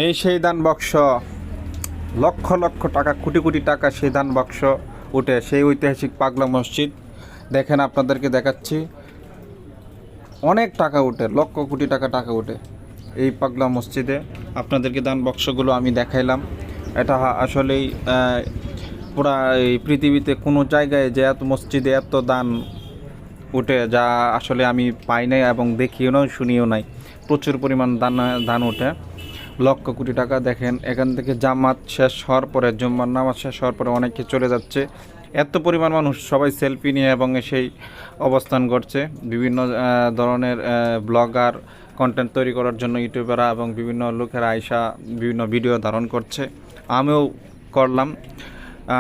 এই সেই দান বাক্স, লক্ষ লক্ষ টাকা, কোটি কোটি টাকা সেই দান বাক্স উঠে সেই ঐতিহাসিক পাগলা মসজিদ। দেখেন, আপনাদেরকে দেখাচ্ছি, অনেক টাকা উঠে, লক্ষ কোটি টাকা উঠে এই পাগলা মসজিদে। আপনাদেরকে দান বাক্সগুলো আমি দেখাইলাম। এটা আসলেই পুরা এই পৃথিবীতে কোনো জায়গায় যে এত মসজিদে এত দান উঠে, যা আসলে আমি পাই নাই এবং দেখিও নাই, শুনিও নাই। প্রচুর পরিমাণ দান ওঠে, লক্ষ কোটি টাকা। দেখেন, এখান থেকে জামাত শেষ হওয়ার পরে, জুম্মার নামাজ শেষ হওয়ার পরে অনেকে চলে যাচ্ছে। এত পরিমাণ মানুষ, সবাই সেলফি নিয়ে এবং সেই অবস্থান করছে। বিভিন্ন ধরনের ব্লগার, কন্টেন্ট তৈরি করার জন্য ইউটিউবাররা এবং বিভিন্ন লোকেরা আইসা বিভিন্ন ভিডিও ধারণ করছে, আমিও করলাম।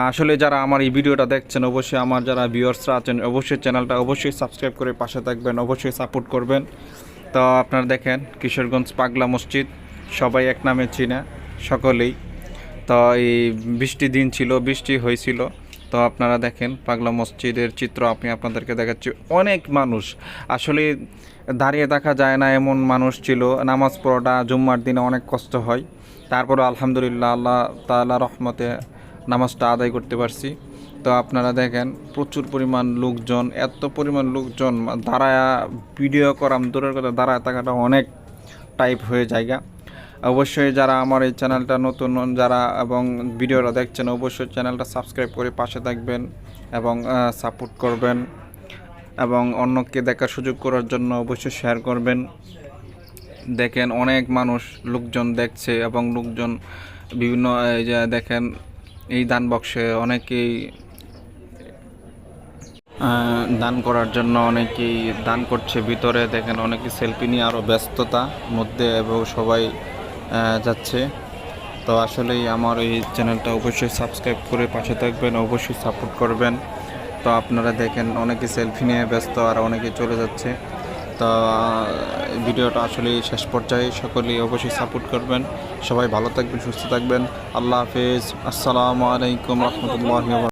আসলে যারা আমার এই ভিডিওটা দেখছেন, অবশ্যই আমার যারা ভিউয়ার্সরা আছেন, অবশ্যই চ্যানেলটা অবশ্যই সাবস্ক্রাইব করে পাশে থাকবেন, অবশ্যই সাপোর্ট করবেন। তো আপনারা দেখেন, কিশোরগঞ্জ পাগলা মসজিদ সবাই এক নামে চিনে, সকলেই। তো এই বৃষ্টি দিন ছিল, বৃষ্টি হয়েছিল। তো আপনারা দেখেন পাগলা মসজিদের চিত্র আমি আপনাদেরকে দেখাচ্ছি। অনেক মানুষ, আসলে দাঁড়িয়ে দেখা যায় না এমন মানুষ ছিল। নামাজ পড়াটা জুম্মার দিনে অনেক কষ্ট হয়, তারপরে আলহামদুলিল্লাহ আল্লাহ তাআলা রহমতে নামাজটা আদায় করতে পারছি। তো আপনারা দেখেন, প্রচুর পরিমাণ লোকজন, এত পরিমাণ লোকজন, দাঁড়ায় ভিডিও করাম দূরের কথা, দাঁড়ায় থাকাটা অনেক টাইপ হয়ে জায়গা। অবশ্যই যারা আমার এই চ্যানেলটা নতুন যারা এবং ভিডিওটা দেখছেন, অবশ্যই চ্যানেলটা সাবস্ক্রাইব করে পাশে থাকবেন এবং সাপোর্ট করবেন এবং অন্যকে দেখার সুযোগ করার জন্য অবশ্যই শেয়ার করবেন। দেখেন, অনেক মানুষ, লোকজন দেখছে এবং লোকজন বিভিন্ন এই যে দেখেন, এই দান বক্সে অনেকেই দান করার জন্য অনেকেই দান করছে। ভিতরে দেখেন, অনেকে সেলফি নিয়ে আরও ব্যস্ততার মধ্যে এবং সবাই যাচ্ছে। তো আসলেই আমার এই চ্যানেলটা অবশ্যই সাবস্ক্রাইব করে পাশে থাকবেন, অবশ্যই সাপোর্ট করবেন। তো আপনারা দেখেন, অনেকে সেলফি নিয়ে ব্যস্ত আর অনেকে চলে যাচ্ছে। তো ভিডিওটা আসলে শেষ পর্যায়ে সকলেই অবশ্যই সাপোর্ট করবেন। সবাই ভালো থাকবেন, সুস্থ থাকবেন। আল্লাহ হাফেজ। আসসালামু আলাইকুম রহমতুল্লাহি ওয়া বারাকাতুহু।